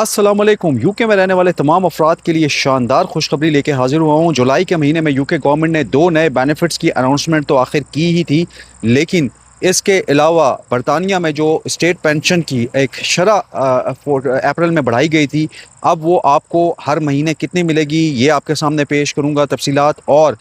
अस्सलामुअलैकुम। यूके में रहने वाले तमाम अफराद के लिए शानदार खुशखबरी लेके हाजिर हुआ हूँ। जुलाई के महीने में यूके गवर्नमेंट ने दो नए बेनिफिट्स की अनाउंसमेंट तो आखिर की ही थी, लेकिन इसके अलावा बरतानिया में जो स्टेट पेंशन की एक शरह अप्रैल में बढ़ाई गई थी, अब वो आपको हर महीने कितनी मिलेगी ये आपके सामने पेश करूंगा तफसीलात। और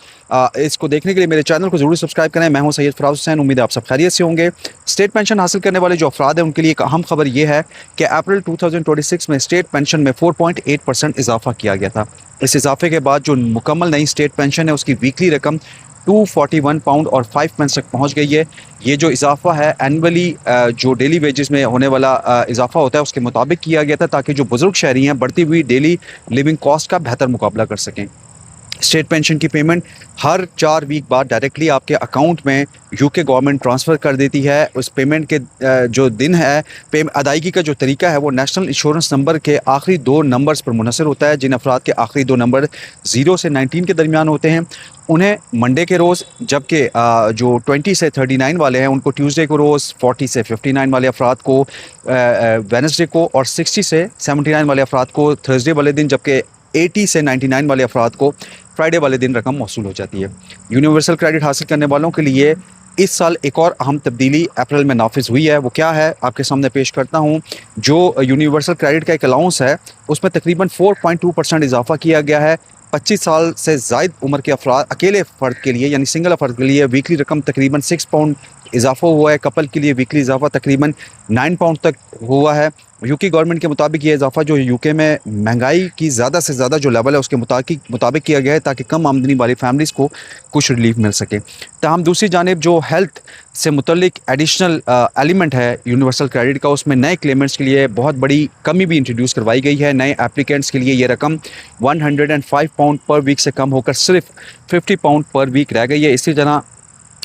इसको देखने के लिए मेरे चैनल को ज़रूर सब्सक्राइब करें। मैं हूं सैयद फराज हुसैन, उम्मीद है आप सब खैरियत से होंगे। स्टेट पेंशन हासिल करने वाले जो अफराद हैं उनके लिए एक अहम खबर ये है कि अप्रैल 2026 में स्टेट पेंशन में 4.8% इजाफा किया गया था। इस इजाफे के बाद जो मुकम्मल नई स्टेट पेंशन है उसकी वीकली रकम 241 पाउंड और 5 पेंस तक पहुंच गई है। ये जो इजाफा है एनुअली जो डेली वेजेस में होने वाला इजाफा होता है उसके मुताबिक किया गया था, ताकि जो बुजुर्ग शहरी हैं बढ़ती हुई डेली लिविंग कॉस्ट का बेहतर मुकाबला कर सकें। स्टेट पेंशन की पेमेंट हर 4 वीक बाद डायरेक्टली आपके अकाउंट में यूके गवर्नमेंट ट्रांसफ़र कर देती है। उस पेमेंट के जो दिन है, अदायगी का जो तरीका है वो नेशनल इंश्योरेंस नंबर के आखिरी 2 नंबर्स पर मुनहसर होता है। जिन अफराद के आखिरी 2 नंबर 0 से 19 के दरमियान होते हैं उन्हें मंडे के रोज़, जबकि जो 20 से 39 वाले हैं उनको ट्यूसडे को रोज़, 40 से 59 वाले अफराद को वेडनेसडे को, और 60 से 79 वाले अफराद को थर्सडे वाले दिन, जबकि 80 से 99 वाले अफराद को फ्राइडे वाले दिन रकम मौसूल हो जाती है। यूनिवर्सल क्रेडिट हासिल करने वालों के लिए इस साल एक और अहम तब्दीली अप्रैल में नाफिज हुई है। वो क्या है आपके सामने पेश करता हूँ। जो यूनिवर्सल क्रेडिट का एक अलाउंस है उसमें तकरीबन 4.2% इजाफा किया गया है। 25 साल से ज़ायद उम्र के अफराद, अकेले फ़र्द के लिए यानी सिंगल फ़र्द के लिए वीकली रकम तकरीबन 6 पाउंड इजाफा हुआ है। कपल के लिए वीकली इजाफा तकरीबन 9 पाउंड तक हुआ है। यूके गवर्नमेंट के मुताबिक ये इजाफा जो यूके में महंगाई की ज़्यादा से ज़्यादा जो लेवल है उसके मुताबिक किया गया है, ताकि कम आमदनी वाली फैमिलीज़ को कुछ रिलीफ मिल सके। ताहम दूसरी जानिब जो हेल्थ से मुतल्लिक एडिशनल एलिमेंट है यूनिवर्सल क्रेडिट का, उसमें नए क्लेमेंट्स के लिए बहुत बड़ी कमी भी इंट्रोड्यूस करवाई गई है। नए एप्लीकेंट्स के लिए ये रकम 105 पाउंड पर वीक से कम होकर सिर्फ 50 पाउंड पर वीक रह गई है। इसी तरह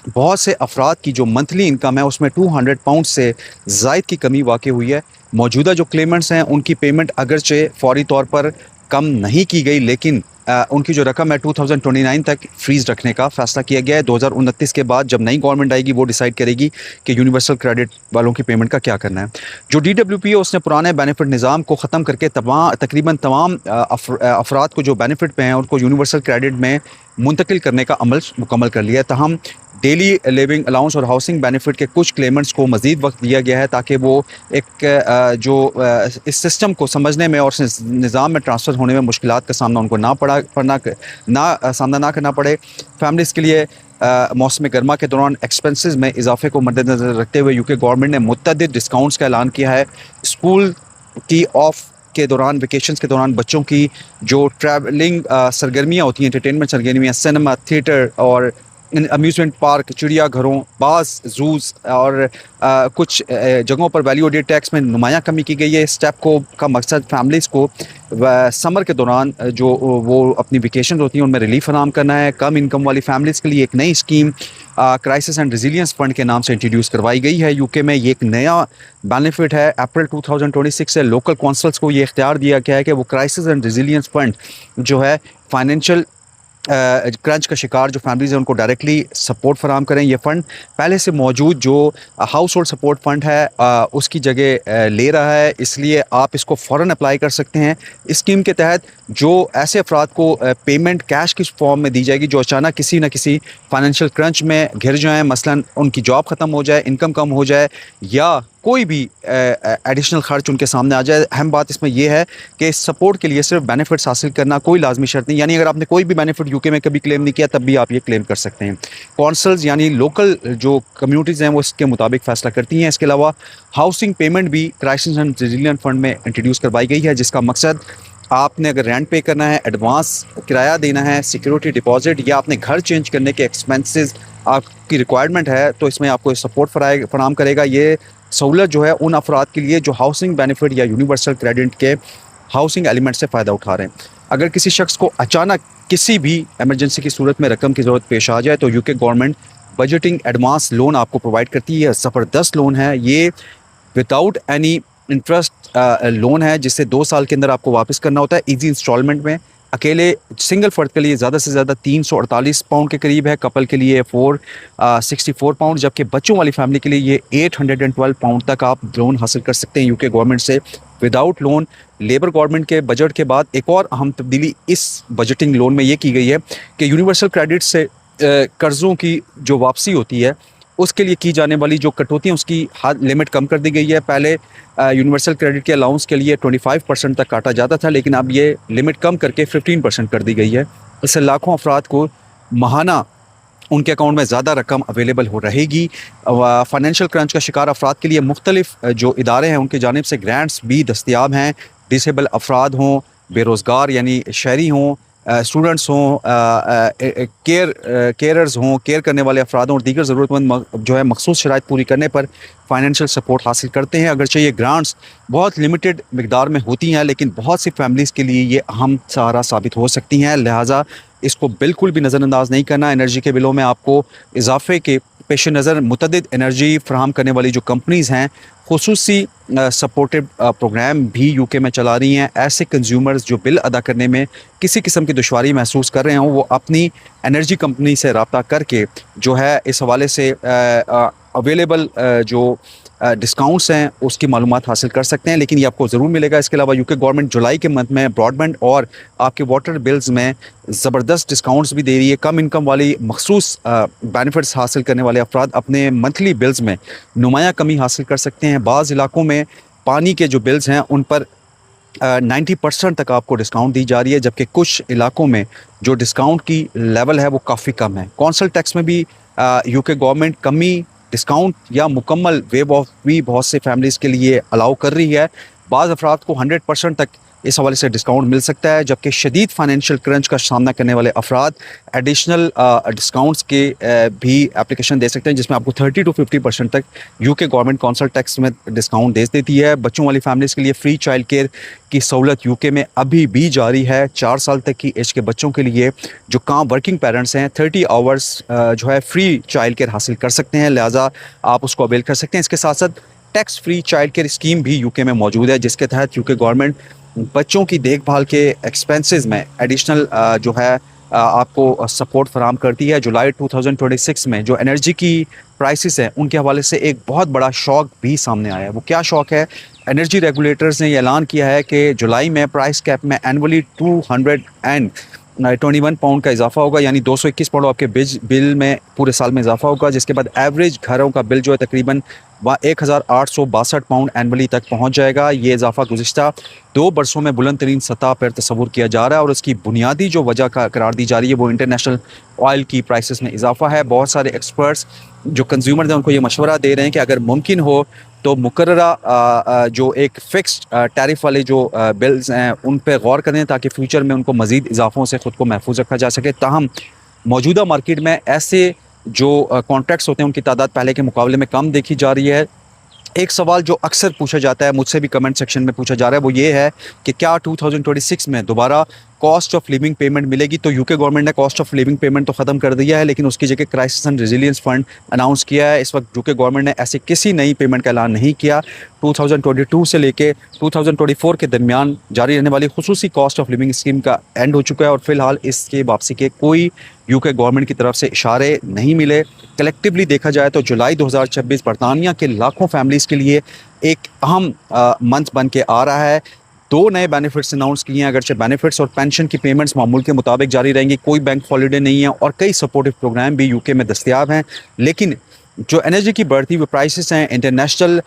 बहुत से अफराद की जो मंथली इनकम है उसमें 200 पाउंड से ज़ायद की कमी वाक़ई हुई है। मौजूदा जो क्लेमेंट्स हैं उनकी पेमेंट अगरचे फौरी तौर पर कम नहीं की गई, लेकिन उनकी जो रकम है 2029 तक फ्रीज़ रखने का फ़ैसला किया गया है। 2029 के बाद जब नई गवर्नमेंट आएगी वो डिसाइड करेगी कि यूनिवर्सल क्रेडिट वालों की पेमेंट का क्या करना है। जो DWP है उसने पुराने बेनिफिट निज़ाम को ख़त्म करके तकरीबन तमाम अफराद को जो बेनिफिट पे हैं उनको यूनिवर्सल क्रेडिट में मुंतकिल करने का अमल मुकम्मल कर लिया है। तहम डेली लिविंग अलाउंस और हाउसिंग बेनिफिट के कुछ क्लेमेंट्स को मज़ीद वक्त दिया गया है, ताकि वो इस सिस्टम को समझने में और निज़ाम में ट्रांसफ़र होने में मुश्किलात का सामना उनको सामना ना करना पड़े। फैमिलीज़ के लिए मौसम गर्मा के दौरान एक्सपेंसेस में इजाफे को मद्देनज़र रखते हुए यूके गवर्नमेंट ने मुतअद्दिद डिस्काउंट्स का ऐलान किया है। स्कूल की ऑफ के दौरान, वेकेशंस के दौरान बच्चों की जो ट्रैवलिंग सरगर्मियाँ होती हैं, एंटरटेनमेंट सरगर्मियाँ, सिनेमा, थिएटर और अम्यूज़मेंट पार्क, चिड़ियाघरों, बाज़ ज़ूज़ और कुछ जगहों पर वैल्यू एडेड टैक्स में नुमायाँ कमी की गई है। इस स्टेप का मकसद फैमिलीज़ को समर के दौरान जो वो अपनी वेकेशन होती हैं उनमें रिलीफ फराहम करना है। कम इनकम वाली फैमिलीज़ के लिए एक नई scheme crisis and resilience fund के नाम से इंट्रोड्यूस करवाई गई है। यूके में ये एक नया बेनिफिट है। अप्रैल 2026 से लोकल कौंसल्स को ये इख्तियार दिया गया है कि वो क्राइसिस एंड रेजिलियंस फंड जो है फाइनेंशियल क्रंच का शिकार जो फैमिलीज़ हैं उनको डायरेक्टली सपोर्ट फराहम करें। ये फ़ंड पहले से मौजूद जो हाउस होल्ड सपोर्ट फ़ंड है उसकी जगह ले रहा है, इसलिए आप इसको फ़ौरन अप्लाई कर सकते हैं। इस स्कीम के तहत जो ऐसे अफराद को पेमेंट कैश की फॉर्म में दी जाएगी जो अचानक किसी न किसी फाइनेंशियल क्रंच में घिर जाएँ, मसलन उनकी जॉब ख़त्म हो जाए, इनकम कम हो जाए या कोई भी एडिशनल खर्च उनके सामने आ जाए। अहम बात इसमें यह है कि इस सपोर्ट के लिए सिर्फ बेनिफिट्स हासिल करना कोई लाजमी शर्त नहीं, यानी अगर आपने कोई भी बेनिफिट यूके में कभी क्लेम नहीं किया तब भी आप ये क्लेम कर सकते हैं। कौंसल्स यानी लोकल जो कम्युनिटीज़ हैं वो इसके मुताबिक फ़ैसला करती हैं। इसके अलावा हाउसिंग पेमेंट भी क्राइसिस एंड रेजिलियंस फंड में इंट्रोड्यूस करवाई गई है, जिसका मकसद आपने अगर रेंट पे करना है, एडवांस किराया देना है, सिक्योरिटी डिपॉजिट या अपने घर चेंज करने के एक्सपेंसेस आपकी रिक्वायरमेंट है तो इसमें आपको सपोर्ट फराहम करेगा। ये सहूलत जो है उन अफराद के लिए जो हाउसिंग बेनिफिट या यूनिवर्सल क्रेडिट के हाउसिंग एलिमेंट से फ़ायदा उठा रहे हैं। अगर किसी शख्स को अचानक किसी भी एमरजेंसी की सूरत में रकम की ज़रूरत पेश आ जाए तो UK government budgeting advance loan आपको प्रोवाइड करती है। ज़बरदस्त लोन है ये, विदाउट एनी इंटरेस्ट लोन है जिसे 2 साल के अंदर आपको वापस करना होता है ईजी इंस्टॉलमेंट में। अकेले सिंगल फ़र्द के लिए ज़्यादा से ज़्यादा 348 पाउंड के करीब है, कपल के लिए 464 पाउंड, जबकि बच्चों वाली फैमिली के लिए ये 812 पाउंड तक आप लोन हासिल कर सकते हैं यूके गवर्नमेंट से विदाउट लोन। लेबर गवर्नमेंट के बजट के बाद एक और अहम तब्दीली इस बजटिंग लोन में ये की गई है कि यूनिवर्सल क्रेडिट से कर्ज़ों की जो वापसी होती है उसके लिए की जाने वाली जो कटौती है उसकी हद लिमिट कम कर दी गई है। पहले यूनिवर्सल क्रेडिट के अलाउंस के लिए 25% तक काटा जाता था, लेकिन अब ये लिमिट कम करके 15% कर दी गई है। इससे लाखों अफराद को माहाना उनके अकाउंट में ज़्यादा रकम अवेलेबल हो रहेगी। फाइनेंशियल क्रंच का शिकार अफराद के लिए मुख्तलिफ जो इदारे हैं उनकी जानिब से ग्रांट्स भी दस्तियाब हैं। डिसेबल अफराद हों, बेरोज़गार यानी शहरी हों, स्टूडेंट्स हों, केयरर्स हों, केयर करने वाले अफराद हों और दीगर ज़रूरतमंद जो है मखसूस शराइत पूरी करने पर फाइनेंशियल सपोर्ट हासिल करते हैं। अगरचे ये ग्रांट्स बहुत लिमिटेड मिकदार में होती हैं, लेकिन बहुत सी फैमिलीज़ के लिए ये अहम सहारा साबित हो सकती हैं, लिहाजा इसको बिल्कुल भी नज़रअंदाज नहीं करना। एनर्जी के बिलों में आपको इजाफे के पेश नज़र मुतअद्दिद एनर्जी फराहम करने वाली जो कंपनीज़ हैं खुसूसी सपोर्टेड प्रोग्राम भी यूके में चला रही हैं। ऐसे कंज्यूमर्स जो बिल अदा करने में किसी किस्म की दुश्वारी महसूस कर रहे हों वो अपनी एनर्जी कंपनी से रब्ता करके जो है इस हवाले से अवेलेबल जो डिस्काउंट्स हैं उसकी मालूमात हासिल कर सकते हैं, लेकिन ये आपको ज़रूर मिलेगा। इसके अलावा यूके गवर्नमेंट जुलाई के मंथ में ब्रॉडबैंड और आपके वाटर बिल्स में ज़बरदस्त डिस्काउंट्स भी दे रही है। कम इनकम वाली मखसूस बेनिफिट्स हासिल करने वाले अफराद अपने मंथली बिल्स में नुमाया कमी हासिल कर सकते हैं। बाज़ इलाकों में पानी के जो बिल्स हैं उन पर 90% तक आपको डिस्काउंट दी जा रही है, जबकि कुछ इलाकों में जो डिस्काउंट की लेवल है वो काफ़ी कम है। कौंसल टैक्स में भी यूके गवर्नमेंट कमी, डिस्काउंट या मुकम्मल वेव ऑफ भी बहुत से फैमिलीज़ के लिए अलाउ कर रही है। बाज़ अफराद को 100% तक इस हवाले से डिस्काउंट मिल सकता है, जबकि शदीद फाइनेंशियल क्रंच का सामना करने वाले अफराद एडिशनल डिस्काउंट्स के भी एप्लीकेशन दे सकते हैं, जिसमें आपको 30 to 50% तक यूके गवर्नमेंट कौंसल टैक्स में डिस्काउंट दे देती है। बच्चों वाली फैमिलीज़ के लिए फ्री चाइल्ड केयर की सहूलत यूके में अभी भी जारी है। 4 साल तक की एज के बच्चों के लिए जो काम वर्किंग पेरेंट्स हैं 30 आवर्स जो है फ्री चाइल्ड केयर हासिल कर सकते हैं, लिहाजा आप उसको अवेल कर सकते हैं। इसके साथ साथ tax free child care scheme भी यूके में मौजूद है, जिसके तहत यूके गवर्नमेंट बच्चों की देखभाल के एक्सपेंसेस में एडिशनल जो है आपको सपोर्ट फराहम करती है। जुलाई 2026 में जो एनर्जी की प्राइसेस हैं उनके हवाले से एक बहुत बड़ा शॉक भी सामने आया है। वो क्या शॉक है? एनर्जी रेगुलेटर्स ने ये ऐलान किया है कि जुलाई में प्राइस कैप में एनुअली 221 पाउंड का इजाफा होगा, यानी 221 पाउंड आपके बिल में पूरे साल में इजाफा होगा, जिसके बाद एवरेज घरों का बिल जो है तकरीबन 1862 पाउंड एनुअली तक पहुंच जाएगा। ये इजाफा गुज़िश्ता 2 बरसों में बुलंद तरीन सतह पर तस्वुर किया जा रहा है और उसकी बुनियादी जो वजह का करार दी जा रही है वो इंटरनेशनल ऑयल की प्राइसेस में इजाफा है। बहुत सारे एक्सपर्ट्स जो कंज्यूमर हैं उनको ये मशवरा दे रहे हैं कि अगर मुमकिन हो तो मुकर्ररा जो एक फिक्स्ड टैरिफ वाले जो बिल्स हैं उन पर गौर करें ताकि फ्यूचर में उनको मज़ीद इजाफों से ख़ुद को महफूज रखा जा सके। ताहम मौजूदा मार्केट में ऐसे जो कॉन्ट्रैक्ट्स होते हैं उनकी तादाद पहले के मुकाबले में कम देखी जा रही है। एक सवाल जो अक्सर पूछा जाता है, मुझसे भी कमेंट सेक्शन में पूछा जा रहा है, वो ये है कि क्या 2026 में दोबारा कॉस्ट ऑफ लिविंग पेमेंट मिलेगी? तो यूके गवर्नमेंट ने कॉस्ट ऑफ लिविंग पेमेंट तो ख़त्म कर दिया है, लेकिन उसकी जगह crisis and resilience fund announce किया है। इस वक्त यूके गवर्नमेंट ने ऐसी किसी नई पेमेंट का ऐलान नहीं किया। 2022 से लेके 2024 के दरमियान जारी रहने वाली खुसूसी कॉस्ट ऑफ लिविंग स्कीम का एंड हो चुका है और फिलहाल इसके वापसी के कोई यूके गवर्नमेंट की तरफ से इशारे नहीं मिले। कलेक्टिवली देखा जाए तो जुलाई 2026 बरतानिया के लाखों फैमिलीज़ के लिए एक अहम मंथ बन के आ रहा है। 2 नए बेनिफिट्स अनाउंस किए हैं, अगरचे बेनिफिट्स और पेंशन की पेमेंट्स मामूल के मुताबिक जारी रहेंगी, कोई बैंक हॉलीडे नहीं है और कई सपोर्टिव प्रोग्राम भी यूके में दस्तयाब हैं। लेकिन जो एनर्जी की बढ़ती हुई प्राइसेस हैं, इंटरनेशनल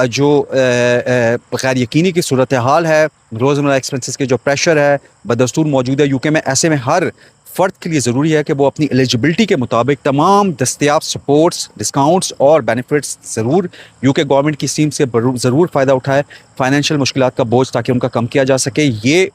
जो गैर यकीनी की सूरत हाल है, रोज़मर्रा एक्सपेंसेस के जो प्रेशर है बदस्तूर मौजूद है यूके में, ऐसे में हर फ़र्द के लिए ज़रूरी है कि वो अपनी एलिजिबिलिटी के मुताबिक तमाम दस्तयाब सपोर्ट्स, डिस्काउंट्स और बेनिफिट्स ज़रूर यूके गवर्नमेंट की स्कीम से ज़रूर फ़ायदा उठाए, फ़ाइनेंशियल मुश्किलात का बोझ ताकि उनका कम किया जा सके। ये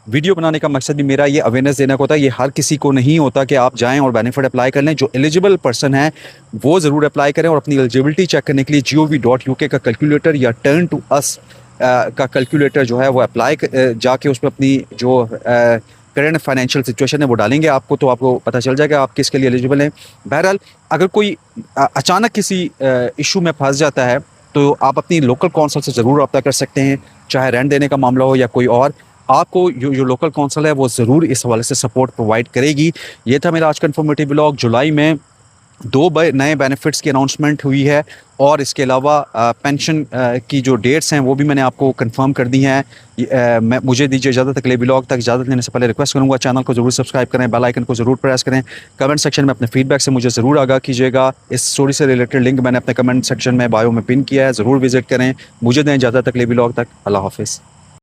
वीडियो बनाने का मकसद भी मेरा ये अवेयरनेस देने का होता है। ये हर किसी को नहीं होता कि आप जाएं और बेनिफिट अप्लाई कर लें। जो एलिजिबल पर्सन है वो ज़रूर अप्लाई करें और अपनी एलिजिबिलिटी चेक करने के लिए gov.uk का कैलकुलेटर या टर्न टू अस का कैलकुलेटर जो है वो अप्लाई जाके उसमें अपनी जो करंट फाइनेंशियल सिचुएशन है वो डालेंगे आपको, तो आपको पता चल जाएगा आप किसके लिए एलिजिबल हैं। बहरहाल अगर कोई अचानक किसी इशू में फंस जाता है तो आप अपनी लोकल कौंसल से ज़रूर रब्ता कर सकते हैं, चाहे रेंट देने का मामला हो या कोई और। आपको जो लोकल कौंसिल है वो ज़रूर इस हवाले से सपोर्ट प्रोवाइड करेगी। ये था मेरा आज का इन्फॉर्मेटिव ब्लॉग। जुलाई में नए बेनिफिट्स की अनाउंसमेंट हुई है और इसके अलावा पेंशन की जो डेट्स हैं वो भी मैंने आपको कंफर्म कर दी हैं। मुझे दीजिए इजाज़त, अगले ब्लॉग तक इजाज़त लेने से पहले रिक्वेस्ट करूंगा चैनल को ज़रूर सब्सक्राइब करें, बेल आइकन को ज़रूर प्रेस करें, कमेंट सेक्शन में अपने फीडबैक से मुझे ज़रूर आगाह कीजिएगा। इस स्टोरी से रिलेटेड लिंक मैंने अपने कमेंट सेक्शन में बायो में पिन किया है, ज़रूर विजिट करें। मुझे दें इजाज़त, अगले ब्लॉग तक। अल्लाह हाफिज़।